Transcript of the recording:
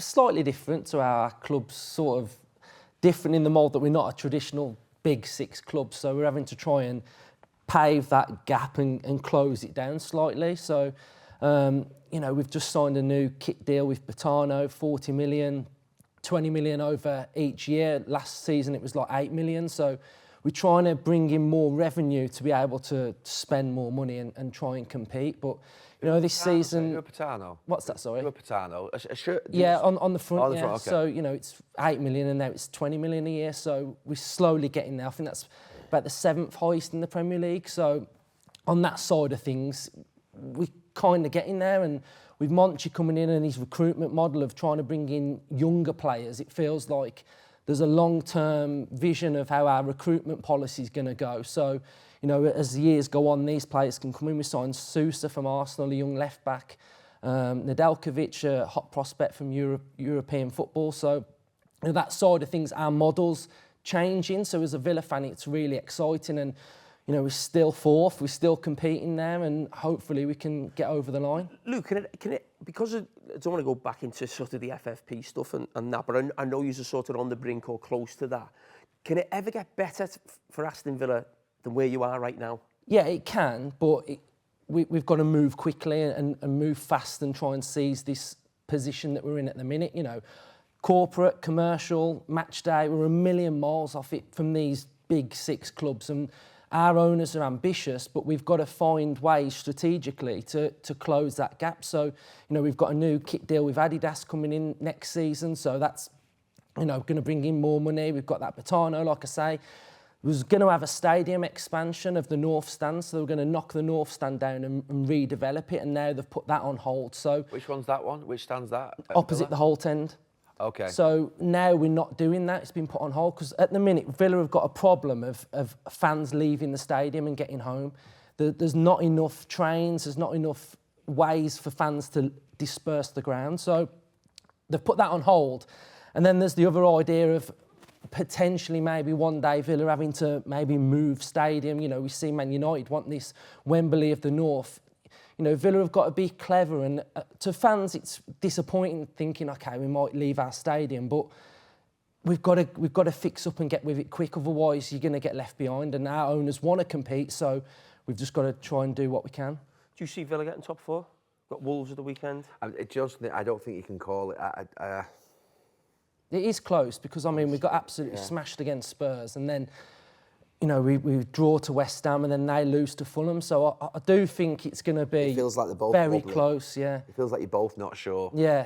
slightly different to our clubs, sort of different in the mould that we're not a traditional big six club, so we're having to try and pave that gap and close it down slightly. So, we've just signed a new kit deal with Botano, 40 million, 20 million over each year. Last season it was like 8 million. So we're trying to bring in more revenue to be able to spend more money and try and compete. But, this season... Botano? What's that, sorry? Botano? A shirt? Yeah, on the front, on the front, okay. So, it's 8 million and now it's 20 million a year. So we're slowly getting there. I think that's about the 7th highest in the Premier League. So on that side of things, we're kind of getting there. And with Monchi coming in and his recruitment model of trying to bring in younger players, it feels like there's a long-term vision of how our recruitment policy is going to go. So, as the years go on, these players can come in. We signed Sousa from Arsenal, a young left-back. Nedeljkovic, a hot prospect from European football. So, that side of things, our model's changing. So as a Villa fan, it's really exciting. And, we're still fourth, we're still competing there, and hopefully we can get over the line. Luke, can it because I don't want to go back into sort of the FFP stuff and that, but I know you're sort of on the brink or close to that. Can it ever get better for Aston Villa than where you are right now? Yeah, it can, but we've got to move quickly and move fast and try and seize this position that we're in at the minute. Corporate, commercial, match day, we're a million miles off it from these big six clubs, and our owners are ambitious, but we've got to find ways strategically to close that gap. So, we've got a new kit deal with Adidas coming in next season, so that's, going to bring in more money. We've got that Botano, like I say. We was going to have a stadium expansion of the North Stand, so they were going to knock the North Stand down and redevelop it, and now they've put that on hold. So, which one's that one? Which stand's that? Opposite the Holt End. Okay. So now we're not doing that. It's been put on hold because at the minute Villa have got a problem of fans leaving the stadium and getting home. There's not enough trains. There's not enough ways for fans to disperse the ground. So they've put that on hold. And then there's the other idea of potentially maybe one day Villa having to maybe move stadium. We see Man United want this Wembley of the North. Villa have got to be clever, and to fans it's disappointing thinking, okay, we might leave our stadium, but we've got to fix up and get with it quick, otherwise you're going to get left behind, and our owners want to compete, so we've just got to try and do what we can. Do you see Villa getting top four? Got Wolves at the weekend? I don't think you can call it. It is close because, we got absolutely smashed against Spurs, and then we draw to West Ham and then they lose to Fulham. So I do think it's going to be it feels like they're both very wobbly. Close, yeah. It feels like you're both not sure. Yeah,